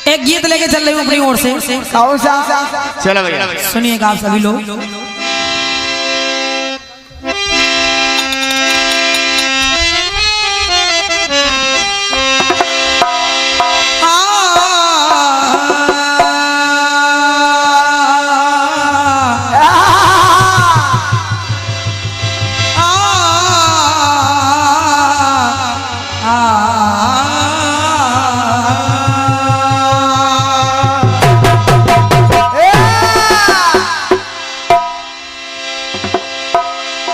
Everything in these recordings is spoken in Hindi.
एक गीत लेके चल रही हूँ अपनी ओर से। कौन सा? चलो भैया सुनिएगा आप सभी लोग।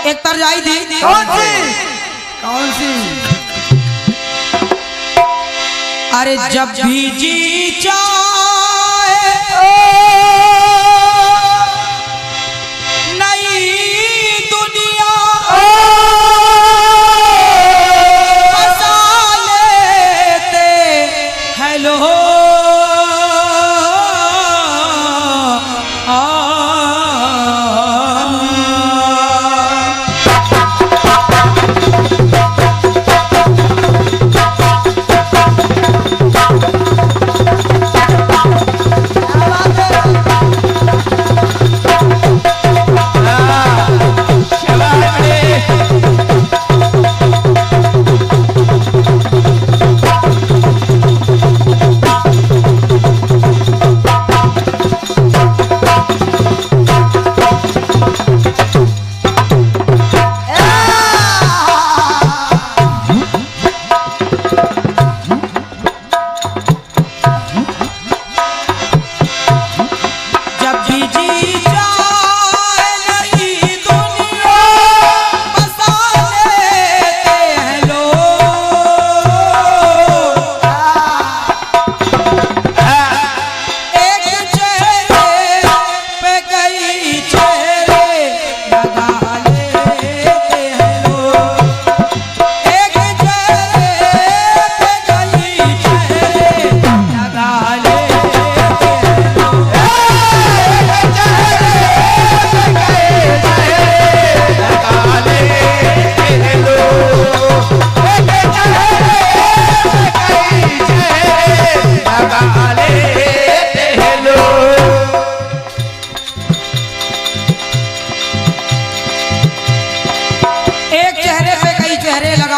एक तरजाई थी। कौन सी? कौन सी? अरे जब भी जी चाहे नई दुनिया बसा लेते हैं लोग।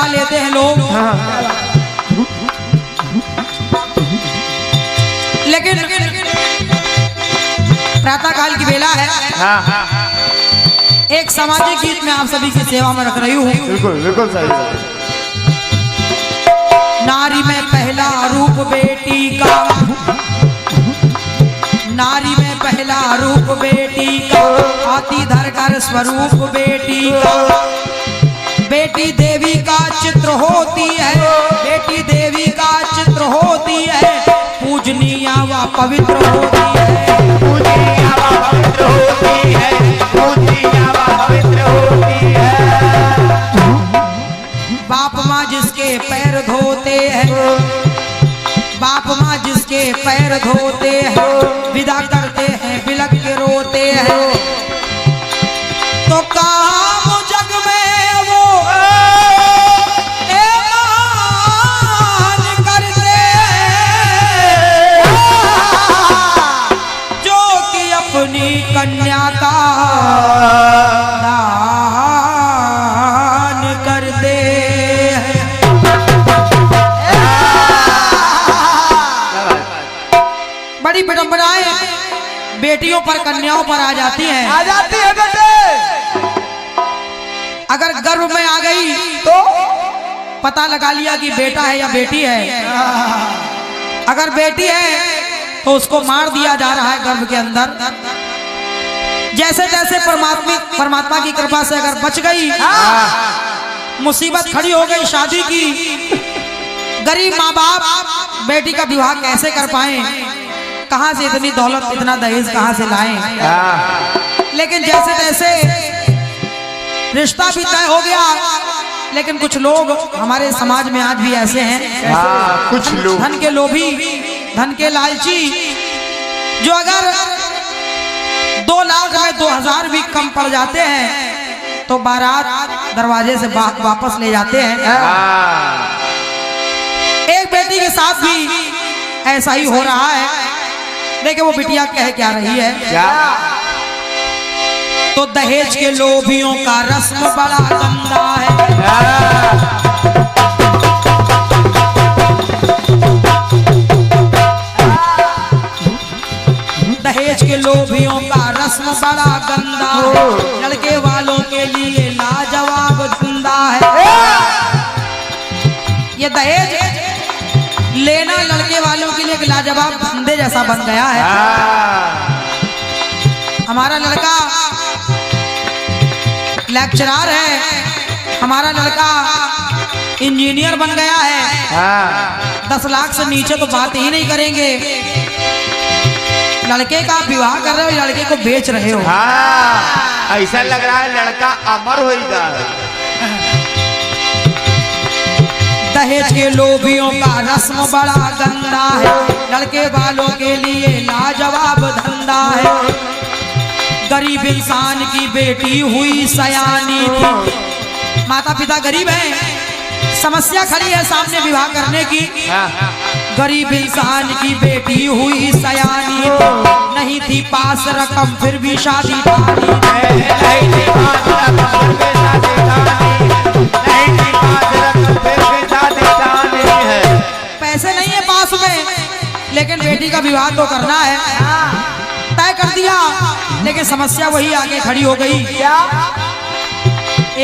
लेते हैं लोग। लेकिन प्रातः काल की बेला है। एक सामाजिक गीत में आप सभी की सेवा में रख रही हूँ। बिल्कुल बिल्कुल सही। नारी में पहला रूप बेटी का, नारी में पहला रूप बेटी का, हाथी धर कर स्वरूप बेटी का। बेटी देवी का चित्र होती है, बेटी देवी का चित्र होती है, पूजनीय व पवित्र होती है, पूजनीय व पवित्र होती है, पूजनीय व पवित्र होती है। बाप माँ जिसके पैर धोते हैं, बाप माँ जिसके पैर धोते हैं, विदा करते हैं बिलख के रोते हैं, तो काम जग में वो ऐलान करते जो कि अपनी कन्या का दान कर दे। बड़ी विडंबनाएं बेटियों पर, कन्याओं पर आ जाती हैं। आ जाती है बेटे। अगर गर्भ में आ गई तो पता लगा लिया कि बेटा है या बेटी है। अगर बेटी है तो उसको मार दिया जा रहा है गर्भ के अंदर। जैसे जैसे परमात्मा की कृपा से अगर बच गई, मुसीबत खड़ी हो गई शादी की, गरीब माँ बाप बेटी का विवाह कैसे कर पाए, कहां से इतनी दौलत, इतना दहेज कहां से लाएं। लेकिन जैसे जैसे रिश्ता भी तय हो गया, लेकिन कुछ लोग हमारे समाज में आज भी ऐसे हैं, कुछ लोग धन के लोभी, धन के लालची, जो अगर 2 लाख में 2000 भी कम पड़ जाते हैं तो बारात दरवाजे से वापस ले जाते हैं। एक बेटी के साथ भी ऐसा ही हो रहा है। देखिए वो बिटिया कह क्या रही है, क्या? तो दहेज के लोभियों का रस्म बड़ा गंदा है। दहेज के लोभियों का रस्म बड़ा गंदा है, लड़के वालों के लिए लाजवाब धंधा है। ये दहेज लेना लड़के वालों के लिए एक लाजवाब धंधे जैसा बन गया है। हमारा लड़का लेक्चरर है, हमारा लड़का इंजीनियर बन गया है, 10 लाख से नीचे तो बात ही नहीं करेंगे। लड़के का विवाह कर रहे हो, लड़के को बेच रहे हो। हाँ, ऐसा लग रहा है लड़का अमर होगा। दहेज के लोभियों का रस्म बड़ा गंदा है, लड़के वालों के लिए लाजवाब धंधा है। गरीब इंसान की बेटी हुई सयानी थी, माता पिता गरीब हैं, समस्या खड़ी है सामने विवाह करने की। गरीब इंसान की बेटी हुई सयानी थी, नहीं थी पास रकम फिर भी शादी ठानी। पैसे नहीं है पास में, लेकिन बेटी का विवाह तो करना है, तय कर दिया। लेकिन समस्या वही आगे खड़ी हो गई।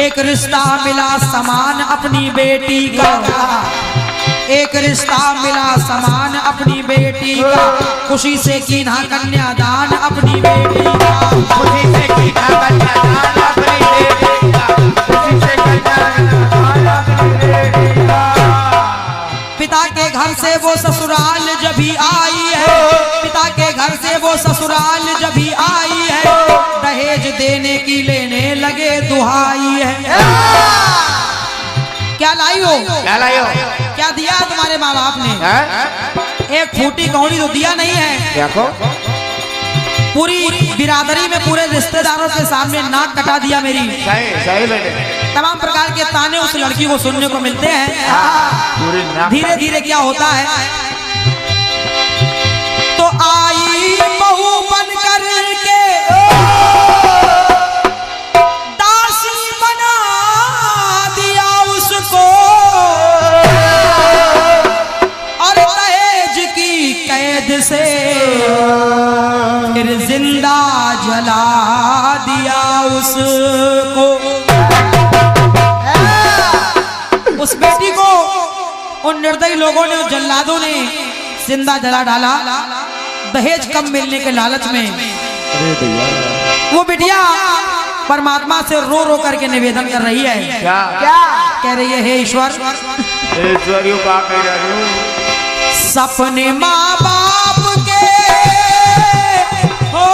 एक रिश्ता मिला समान अपनी बेटी का, एक रिश्ता मिला समान अपनी बेटी का, खुशी से कीना कन्यादान अपनी बेटी का। खुशी से कीना कन्यादान अपनी बेटी का, खुशी से कन्यादान अपनी बेटी का। पिता के घर से वो ससुराल जब भी आई है, पिता के घर से वो ससुराल जब भी आई है, दहेज देने की लेने लगे दुहाई है। क्या लाई हो, क्या लायो? क्या दिया तुम्हारे माँ बाप ने? एक फूटी कौड़ी तो दिया नहीं है। देखो पूरी बिरादरी में पूरे रिश्तेदारों के सामने नाक कटा दिया मेरी। सही सही बेटे। तमाम प्रकार के ताने उस लड़की को सुनने को मिलते हैं। पूरी नाक धीरे धीरे क्या होता है, तो आई बहू बन कर के दासी बना दिया उसको, और दहेज की कैद से फिर जिंदा जला दिया उसको। उस बेटी को उन निर्दयी लोगों ने, उन जल्लादों ने जिंदा जला डाला, दहेज कम मिलने के लालच में। वो बिटिया परमात्मा से रो रो करके निवेदन कर रही है। क्या कह रही है, हे ईश्वर, ईश्वरियों का कह रही हूँ। सपने माँ बाप के हो,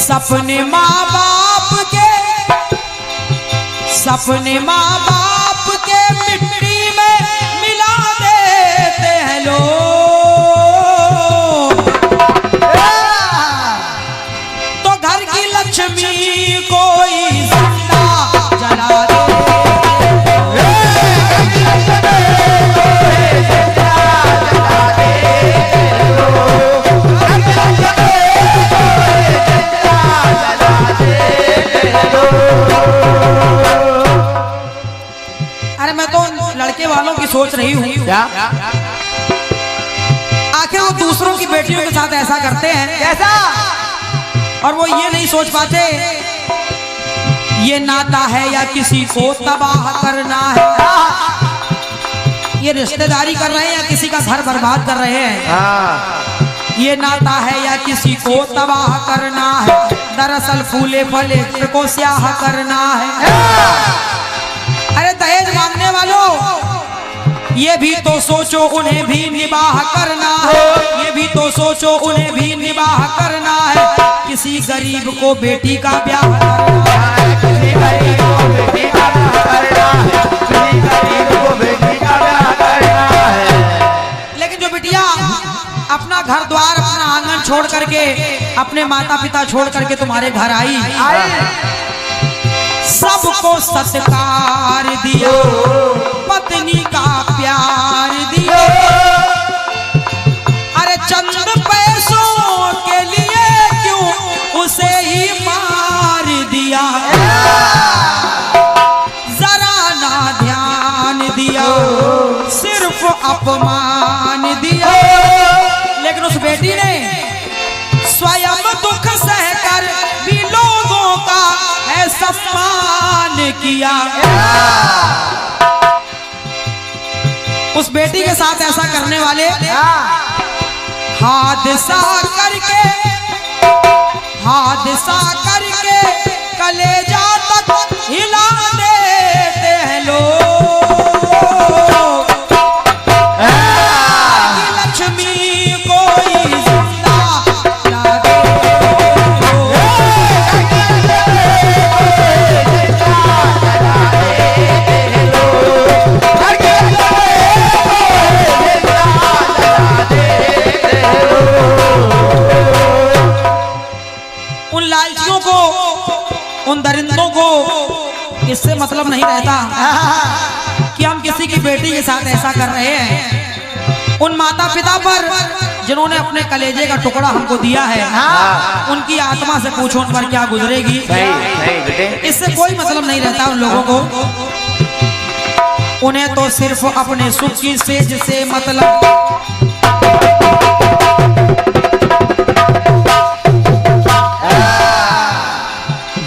सपने माँ बाप के, सपने माँ बाप के मिट्टी में मिला देते हैं लोग, तो घर की लक्ष्मी कोई जिंदा जला दे। अरे मैं तो लड़के वालों की सोच रही हूँ, आखिर वो दूसरों की बेटियों के साथ ऐसा करते हैं कैसा, और वो ये नहीं सोच पाते ये नाता है या किसी को तबाह करना है, ये रिश्तेदारी कर रहे हैं या किसी का घर बर्बाद कर रहे हैं, ये नाता है या किसी को तबाह करना है, दरअसल फूले फले को स्याह करना है। अरे दहेज मांगने वालों, ये भी तो सोचो उन्हें भी निबाह करना है, ये भी तो सोचो उन्हें भी निबाह करना है, किसी गरीब को बेटी का ब्याह करना है, किसी गरीब को बेटी का ब्याह करना है, किसी गरीब को बेटी का ब्याह करना है। छोड़ करके, अपने माता पिता छोड़ करके तुम्हारे घर आई, सबको सत्कार दिया, पत्नी का प्यार दिया। अरे चंद पैसों के लिए क्यों उसे ही मार दिया, जरा ना ध्यान दिया, सिर्फ अपमान दिया। लेकिन उस बेटी ने स्वयं दुख सहकर भी लोगों का है सम्मान किया। उस बेटी के साथ ऐसा करने वाले हादसा करके कलेजा तक हिला देते हैं लोग। लक्ष्मी कोई जिंदा ला दे। उन लालचियों को, उन दरिंदों को इससे मतलब नहीं रहता कि हम किसी की बेटी के साथ ऐसा कर रहे हैं। उन माता पिता पर जिन्होंने अपने कलेजे का टुकड़ा हमको दिया है, उनकी आत्मा से पूछो उन पर क्या गुजरेगी। इससे कोई मतलब नहीं रहता उन लोगों को। उन्हें तो सिर्फ अपने सुख की सेज से मतलब।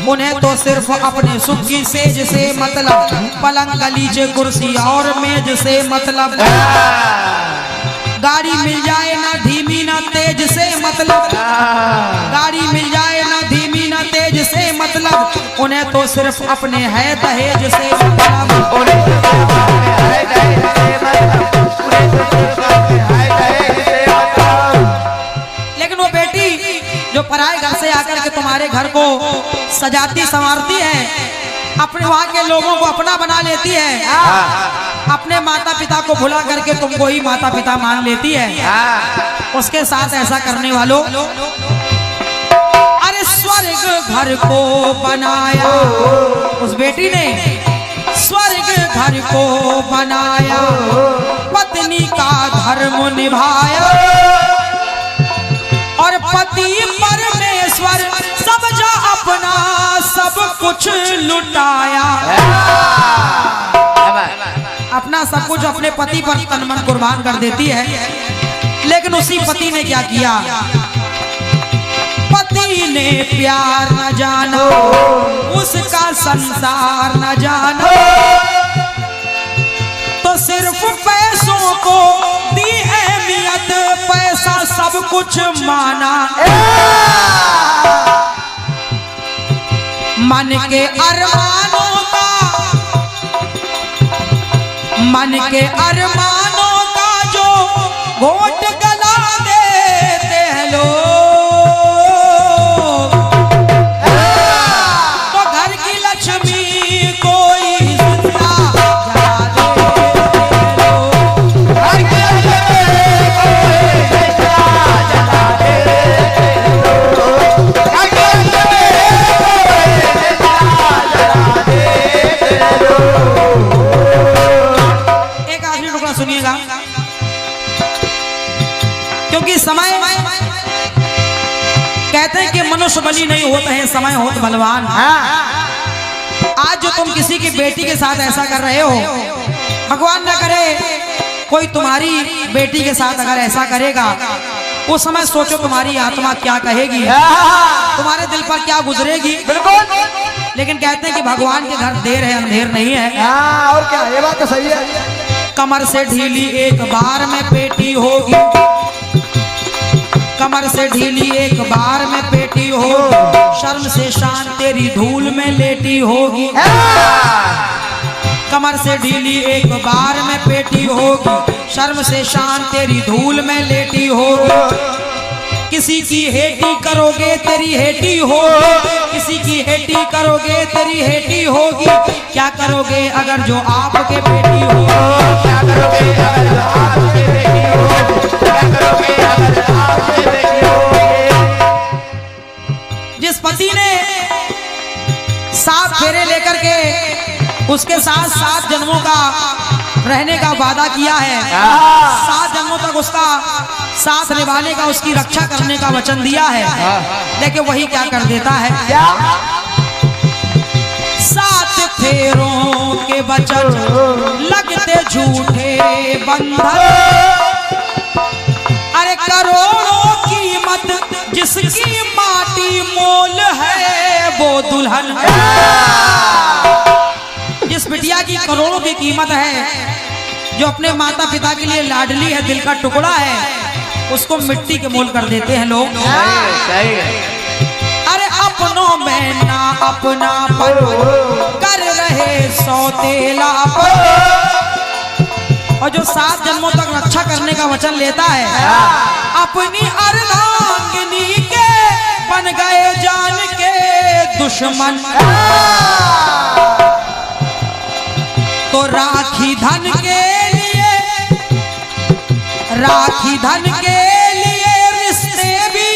उन्हें तो सिर्फ अपने सुख की सेज से मतलब, पलंग गलीच कुर्सी और मेज से मतलब, गाड़ी मिल जाए ना धीमी ना तेज से मतलब, गाड़ी मिल जाए ना धीमी ना तेज से मतलब, उन्हें तो सिर्फ अपने है दहेज से लेकिन वो बेटी जो पराए घर से आकर के तुम्हारे घर को सजाती संवारती है, अपने वहां के लोगों को अपना बना लेती है, अपने माता पिता को भुला करके तुमको ही माता पिता मान लेती है, उसके साथ ऐसा करने वालों, अरे स्वर्ग घर को बनाया उस बेटी ने, स्वर्ग घर को बनाया, पत्नी का धर्म निभाया और पति परमेश्वर समझा अपना सब कुछ लुटाया। अपना सब कुछ अपने पति पर तन मन कुर्बान कर देती है। लेकिन उसी पति ने क्या किया, पति ने प्यार न जाना, उसका संसार न जाना, तो सिर्फ पैसों को दी अहमियत, पैसा सब कुछ माना। मन के अरमानों का, मन के अरमानों का जो घोट गला देते हैं लोग, तो घर की लक्ष्मी कोई जिंदा जला देते लोग। घर की लक्ष्मी कोई जिंदा जला देते लोग। घर की लक्ष्मी कोई जिंदा जला देते लोग। एक आखिरी टुकड़ा सुनिएगा, क्योंकि समय कहते हैं कि मनुष्य बली नहीं होते हैं, समय होत बलवान। आज जो तुम किसी की बेटी के साथ ऐसा कर रहे हो, भगवान न करे कोई तुम्हारी बेटी के साथ अगर ऐसा करेगा, उस समय सोचो तुम्हारी आत्मा क्या कहेगी, तुम्हारे दिल पर क्या गुजरेगी। बिल्कुल। लेकिन कहते हैं कि भगवान के घर देर है अंधेर नहीं है। और क्या, ये बात तो सही है। कमर से ढीली एक बार में पेटी होगी, कमर से ढीली एक बार में पेटी होगी, शर्म से शान तेरी धूल में लेटी होगी। कमर से ढीली एक बार में पेटी होगी, शर्म से शान तेरी धूल में लेटी होगी। किसी की हेटी करोगे तेरी हेटी होगी, किसी की हेटी करोगे तेरी हेटी होगी। क्या करोगे अगर जो आपके बेटी हो, क्या करोगे अगर जो आपके बेटी हो, क्या करोगे अगर आपके बेटी हो। 7 फेरे लेकर के उसके साथ 7 जन्मों का रहने का वादा किया है। 7 जन्मों तक उसका साथ निभाने का, उसकी रक्षा करने का वचन दिया है। लेकिन वही क्या कर देता है, 7 फेरों के वचन लगते झूठे बंधन। अरे करोड़ों कीमत जिसकी माटी मोल है वो दुल्हन है। जिस बिटिया की करोड़ों की कीमत है, जो अपने माता पिता के लिए लाडली है, दिल का टुकड़ा है, उसको मिट्टी के मोल कर देते हैं लोग। सही है। अरे अपनों में ना अपनापन कर रहे सौतेलापन। और जो 7 जन्मों तक रक्षा करने का वचन लेता है, अपनी अर्धांगिनी के बन गए जान के दुश्मन। तो राखी धन के लिए, राखी धन के लिए रिश्ते भी